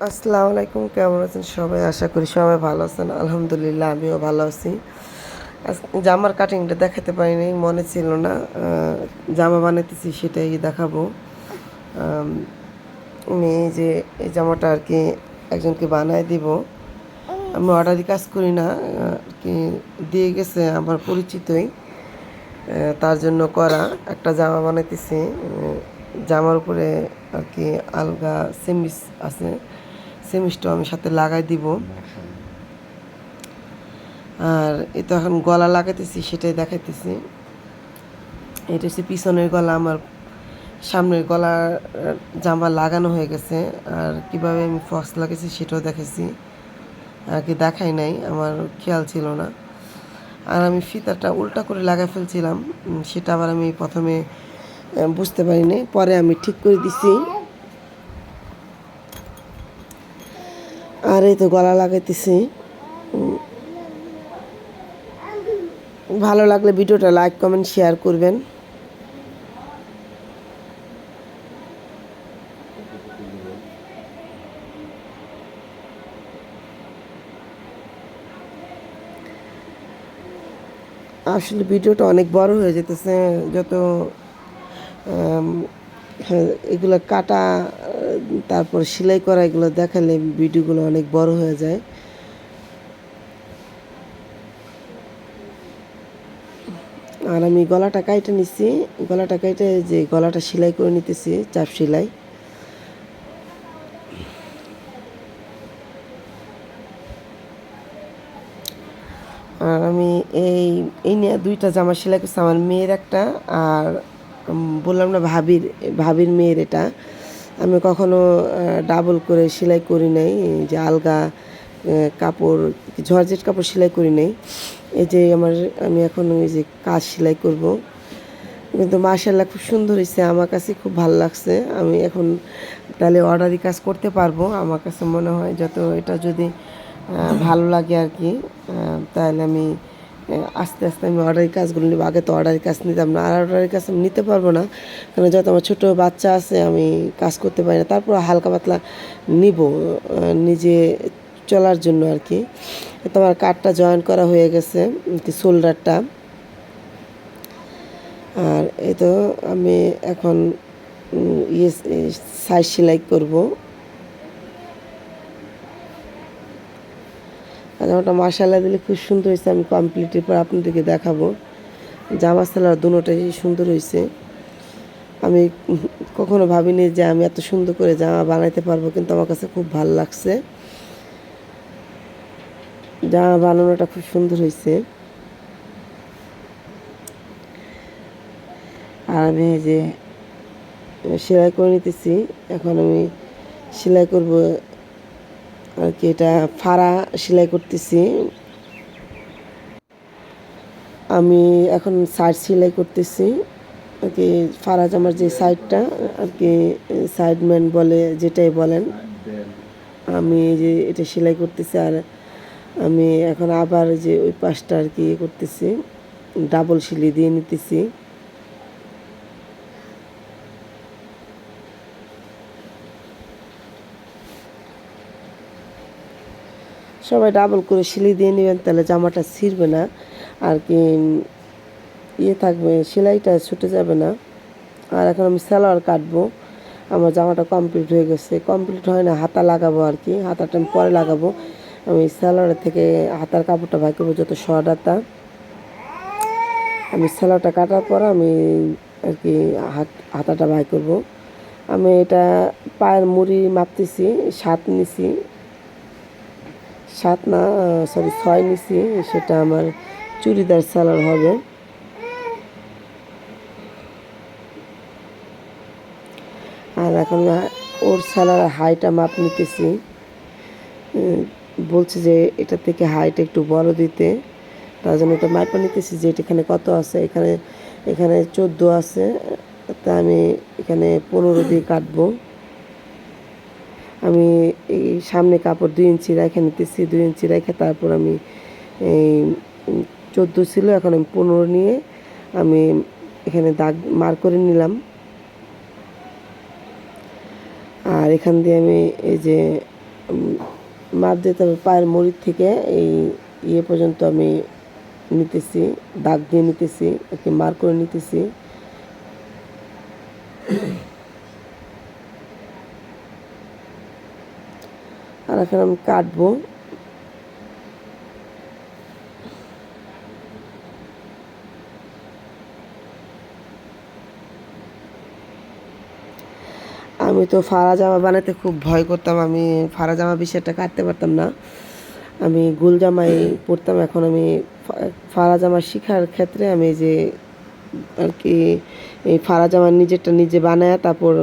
আসসালামু আলাইকুম, কেমন আছেন সবাই? আশা করি সবাই ভালো আছেন। আলহামদুলিল্লাহ আমিও ভালো আছি। জামার কাটিংটা দেখাতে পারিনি, মনে ছিল না। জামা বানাইতেছি সেটাই দেখাবো। আম, আমি এই যে এই জামাটা আর কি একজনকে বানায় দিব। আমি অর্ডারি কাজ করি না, আর কি দিয়ে গেছে আমার পরিচিতই। তার জন্য করা একটা জামা বানাইতেছি। জামার উপরে আর কি আলগা সেমিস আছে, সেমিসটাও আমি সাথে লাগাই দিব। আর এ তো এখন গলা লাগাইতেছি, সেটাই দেখাইতেছি। এটা হচ্ছে পিছনের গলা, আমার সামনের গলা জামা লাগানো হয়ে গেছে। আর কিভাবে আমি ফক্স লাগাইছি সেটাও দেখেছি, আর কি দেখাই নাই, আমার খেয়াল ছিল না। আর আমি ফিতাটা উল্টা করে লাগাই ফেলছিলাম, সেটা আবার আমি প্রথমে বুঝতে পারিনি, পরে আমি ঠিক করে দিছি। আর এই তো গলা লাগাইতেছি। ভালো লাগলে ভিডিওটা লাইক কমেন্ট শেয়ার করবেন। আসলে ভিডিওটা অনেক বড় হয়ে যেতেছে যত এগুলো কাটা, তারপর সেলাই করা, এগুলো দেখালে ভিডিওগুলো অনেক বড় হয়ে যায়। আর আমি গলাটা কাইটে নিচ্ছি, গলাটা কাইটে যে গলাটা সেলাই করে নিতেছি, চাপ সেলাই। আর আমি এই এই নিয়ে দুইটা জামা সেলাই করছি, আমার মেয়ের একটা, আর বললাম না ভাবির ভাবির মেয়ের এটা। আমি কখনো ডাবল করে সেলাই করি নাই, যে আলগা কাপড়, জর্জেট কাপড় সেলাই করি নাই। এই যে আমি এখন ওই যে কাজ সেলাই করব, কিন্তু মাশাআল্লাহ খুব সুন্দর হয়েছে, আমার কাছে খুব ভালো লাগছে। আমি এখন তাহলে অর্ডারি কাজ করতে পারবো। আমার কাছে মনে হয় যত এটা যদি ভালো লাগে আর কি, তাহলে আমি আস্তে আস্তে আমি অর্ডারি কাজগুলো নিব। আগে তো অর্ডারি কাজ নিতাম না, আর অর্ডারি কাজ আমি নিতে পারবো না, কারণ যত আমার ছোটো বাচ্চা আছে আমি কাজ করতে পারি না। তারপর হালকা পাতলা নিব নিজে চলার জন্য আর কি। তোমার কাঠটা জয়েন করা হয়ে গেছে, শোল্ডারটা। আর এই তো আমি এখন ইয়ে সাইজ সেলাই করব। আর জামাটা মাশাআল্লাহ দিলে খুব সুন্দর হয়েছে, আমি কমপ্লিটের পর আপনাদেরকে দেখাবো। জামা সালোয়ার দুটোটাই সুন্দর হয়েছে। আমি কখনো ভাবিনি যে আমি এত সুন্দর করে জামা বানাইতে পারবো, কিন্তু আমার কাছে খুব ভালো লাগছে। জামা বানানোটা খুব সুন্দর হয়েছে। আর আমি এই যে সেলাই করে নিতেছি, এখন আমি সেলাই করব আর কি। এটা ফাড়া সেলাই করতেছি আমি, এখন সাইড সেলাই করতেছি আর কি। ফাড়া জামার যে সাইডটা আর কি, সাইডম্যান বলে যেটাই বলেন, আমি যে এটা সেলাই করতেছি। আর আমি এখন আবার যে ওই পাশটা আর কি করতেছি, ডাবল সেলাই দিয়ে নিতেছি। সবাই ডাবল করে সেলাই দিয়ে নেবেন, তাহলে জামাটা ছিঁড়বে না আর কি, থাকবে, সেলাইটা ছুটে যাবে না। আর এখন আমি সালোয়ার কাটবো। আমার জামাটা কমপ্লিট হয়ে গেছে, কমপ্লিট হয় না, হাতা লাগাবো আর কি, হাতাটা আমি পরে লাগাবো। আমি সালোয়ারের থেকে হাতার কাপড়টা ভাই করবো, যত শর্ট হাতা। আমি সালোয়ারটা কাটার পর আমি আর কি হাতাটা ভাই করবো। আমি এটা পায়ের মুড়ি মাপতেছি, 7 নিছি, 7 না সরি 6 নিছি। সেটা আমার চুড়িদার সালোয়ার হবে। আর এখন ওর সালোয়ার হাইটা মাপ নিতেছি, বলছে যে এটা থেকে হাইট একটু বড় দিতে, তার জন্য এটা মাপা নিতেছি যে এখানে কত আছে। এখানে এখানে 14 আছে, তা আমি এখানে 15 দিয়ে কাটবো। আমি এই সামনে কাপড় 2 ইঞ্চি রেখে নিতেছি, 2 ইঞ্চি রেখে তারপর আমি এই 14 ছিল, এখন আমি 15 নিয়ে আমি এখানে দাগ মার করে নিলাম। আর এখান দিয়ে আমি এই যে মাপ দিতে হবে পায়ের মুড়ির থেকে এই ইয়ে পর্যন্ত আমি নিতেছি, দাগ দিয়ে নিতেছি, একে মার করে নিতেছি। আর এখন আমি কাটবো। আমি তো ফাড়া জামা বানাতে খুব ভয় করতাম, আমি ফাড়া জামা বেশি একটা কাটতে পারতাম না, আমি গোল জামাই পরতাম। এখন আমি ফাড়া জামা শেখার ক্ষেত্রে আমি যে আর কি এই ফাড়া জামা নিজেরটা নিজে বানায় তারপর।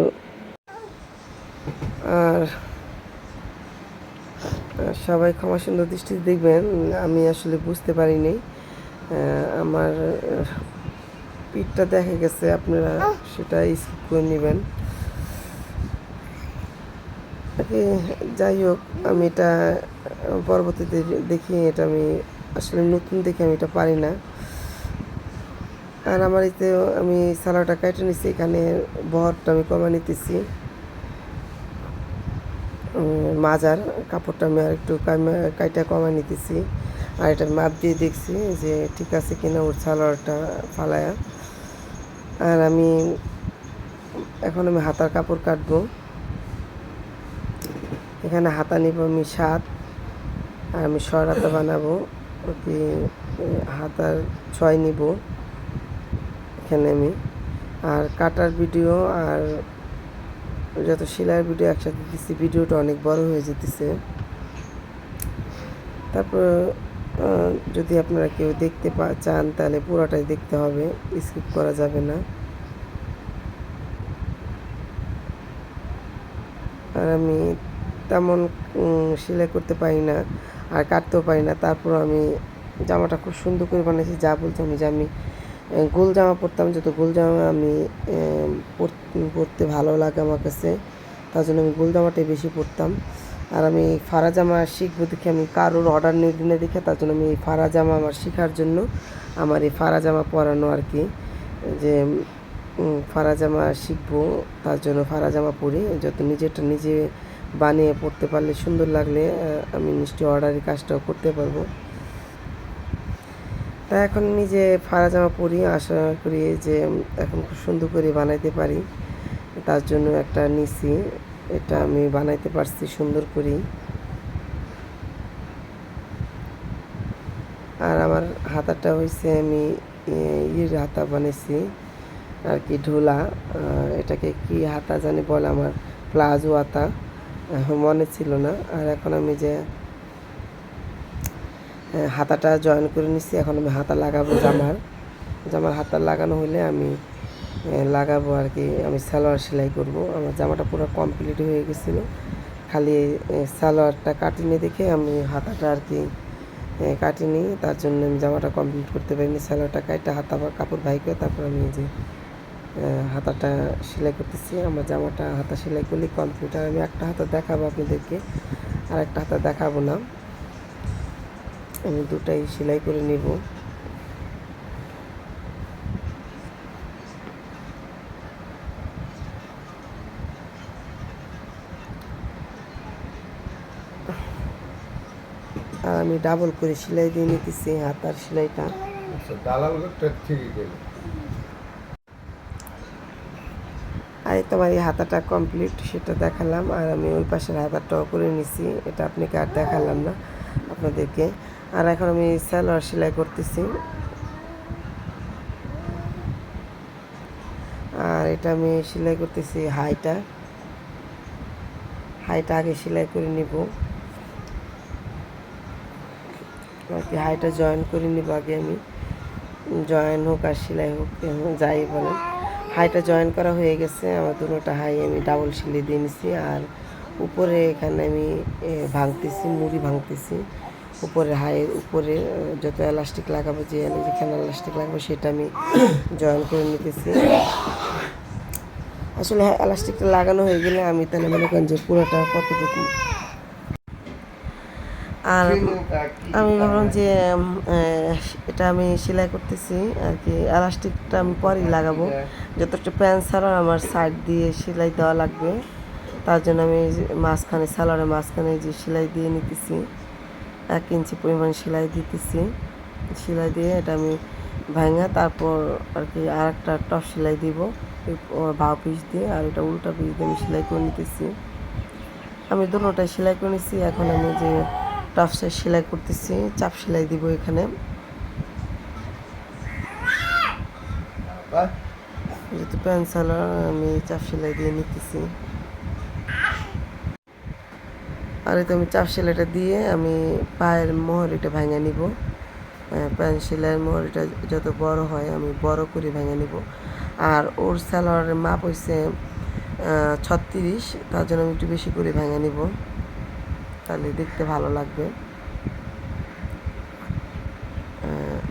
আর সবাই ক্ষমা সুন্দর দৃষ্টিতে দেখবেন, আমি আসলে বুঝতে পারিনি, আমার পিঠটা দেখা গেছে, আপনারা সেটা স্কিপ করে নেবেন। যাই হোক, আমি এটা পরবর্তীতে দেখি, এটা আমি আসলে নতুন দেখে আমি এটা পারি না। আর আমার এতে আমি সালোয়ারটা কেটে নিচ্ছি, এখানে বহরটা আমি কমা নিতেছি, মাজার কাপড়টা আমি আর একটু কাইটা কমা নিতেছি। আর এটা মাপ দিয়ে দেখছি যে ঠিক আছে কিনা ওর সালোয়ারটা ফালায়া। আর আমি এখন আমি হাতার কাপড় কাটবো। এখানে হাতা নিব আমি 7, আর আমি 6 হাতা বানাবো, ওকে হাতার 6 নিব এখানে আমি। আর কাটার ভিডিও আর যত সেলাইয়ের ভিডিও একসাথে দিচ্ছি, ভিডিওটা অনেক বড় হয়ে যেতেছে। তারপর যদি আপনারা কেউ দেখতে চান তাহলে পুরোটাই দেখতে হবে, স্কিপ করা যাবে না। আর আমি তেমন সেলাই করতে পারি না আর কাটতেও পারি না, তারপর আমি জামাটা খুব সুন্দর করে বানিয়েছি। যা বলছি আমি যে আমি গোল জামা পরতাম, যত গোল জামা আমি পরতে ভালো লাগে আমার কাছে, তার জন্য আমি গোল জামাটাই বেশি পরতাম। আর আমি ফাড়া জামা শিখবো দেখে, আমি কারোর অর্ডার নিয়ে দিনে দেখে, তার জন্য আমি এই ফাড়া জামা আমার শেখার জন্য আমার এই ফাড়া জামা পরানো আর কি, যে ফাড়া জামা শিখবো, তার জন্য ফাড়া জামা পরি, যত নিজেরটা নিজে বানিয়ে পরতে পারলে সুন্দর লাগলে আমি নিশ্চয়ই অর্ডারের কাজটাও করতে পারবো। তাই এখন নিজে ফাড়া জামা পরি, আশা করি যে এখন খুব সুন্দর করে বানাইতে পারি, তার জন্য একটা নিছি, এটা আমি বানাইতে পারছি সুন্দর করে। আর আমার হাতাটা হয়েছে আমি ইয়ের হাতা বানিয়েছি আর কি, ঢোলা, এটাকে কি হাতা জানি বলে, আমার প্লাজো হাতা মনে ছিল না। আর এখন আমি যে হাতাটা জয়েন করে নিচ্ছি, এখন আমি হাতা লাগাবো জামার হাতা লাগানো হলে আমি লাগাবো আর কি, আমি সালোয়ার সেলাই করব। আমার জামাটা পুরো কমপ্লিট হয়ে গেছিলো, খালি সালোয়ারটা কাটিনি দেখে আমি হাতাটা আর কি কাটিনি, তার জন্য আমি জামাটা কমপ্লিট করতে পারিনি। সালোয়ারটা কাটে হাতা কাপড় ভাই করে তারপর আমি এই যে হাতাটা সেলাই করতেছি। আমার জামাটা হাতা সেলাই করলে কমপ্লিট। আর আমি একটা হাতা দেখাবো আপনাদেরকে, আর একটা হাতা দেখাবো না, আমি দুটাই সেলাই করে নেব। আর আমি ডাবল করে সেলাই দিয়ে নিতেছি হাতার সেলাইটা। আর তোমার এই হাতাটা কমপ্লিট সেটা দেখালাম, আর আমি ওই পাশের হাতাটাও করে নিছি, এটা আপনাকে আর দেখালাম না আপনাদেরকে। আর এখন আমি সালোয়ার সেলাই করতেছি, আর এটা আমি সেলাই করতেছি হাইটা আগে সেলাই করে নিব আর কি, হাইটা জয়েন করে নিব আগে আমি, জয়েন হোক আর সেলাই হোক যাই বলেন। হাইটা জয়েন করা হয়ে গেছে আমার, দুটোটা হাই আমি ডাবল সেলাই দিয়ে নিছি। আর উপরে এখানে আমি ভাঙতেছি, মুড়ি ভাঙতেছি উপরে, হাইয়ের উপরে যত এলাস্টিক লাগাবো, যেখানে এলাস্টিক লাগাবো সেটা আমি জয়েন করে নিতেছি। আসলে এলাস্টিকটা লাগানো হয়ে গেলে আমি তাহলে মনে করেন যে পুরোটা কতটুকু। আর আমি ভাবলাম যে এটা আমি সেলাই করতেছি আর কি, এলাস্টিকটা আমি পরেই লাগাবো, যতটা প্যান্ট ছাড়া আমার সাইড দিয়ে সেলাই দেওয়া লাগবে, তার জন্য আমি এই যে মাঝখানে সালোয়ারের মাঝখানে যে সেলাই দিয়ে নিতেছি, 1 ইঞ্চি পরিমাণ সেলাই দিতেছি। সেলাই দিয়ে এটা আমি ভাঙা তারপর আর কি আরেকটা টপ সেলাই দিব বাঁ পিস দিয়ে, আর এটা উল্টা পিস দিয়ে আমি সেলাই করে নিতেছি। আমি দুটোটাই সেলাই করে নিচ্ছি। এখন আমি যে টপ সেলাই করতেছি, চাপ সেলাই দিব এখানে। যেহেতু প্যান্ট সালোয়ার আমি চাপ সেলাই দিয়ে নিতেছি। আর এতে আমি চাপ সেলাইটা দিয়ে আমি পায়ের মোহরিটা ভেঙে নিব। প্যান্ট সেলাইয়ের মোহরিটা যত বড় হয় আমি বড় করে ভেঙে নিব। আর ওর সালোয়ারের মাপ হচ্ছে 36, তার জন্য আমি একটু বেশি করে ভেঙে নিব, তাহলে দেখতে ভালো লাগবে।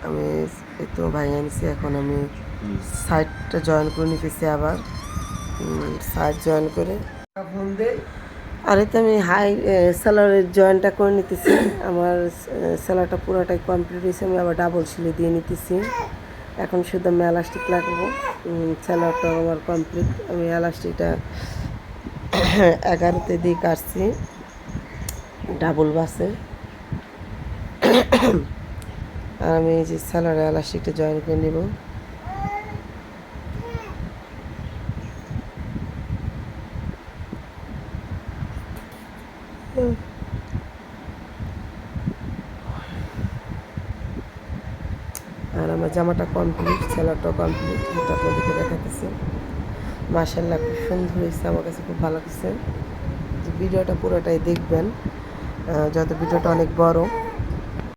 আমি একটু ভেঙে নিছি। এখন আমি সাইডটা জয়েন করে নিতেছি, আবার সাইড জয়েন করে আর এতে আমি হাই সেলারের জয়েন্টটা করে নিতেছি। আমার সেলারটা পুরোটাই কমপ্লিট হয়েছে, আমি আবার ডাবল সেলাই দিয়ে নিতেছি। এখন শুধু আমি এলাস্টিক লাগবো। সেলারটা আমার কমপ্লিট। আমি এলাস্টিকটা 11তে দিয়ে কাটছি ডাবল বাসে। আর আমি এই যে সেলারে এলাস্টিকটা জয়েন করে নিব। আর আমার জামাটা কমপ্লিট, সেলারটাও কমপ্লিট, এটা আপনাদেরকে দেখাতেছি। মাশাআল্লাহ খুব সুন্দর হয়েছে, আমার কাছে খুব ভালো লাগছে। ভিডিওটা পুরোটাই দেখবেন, যত ভিডিওটা অনেক বড়।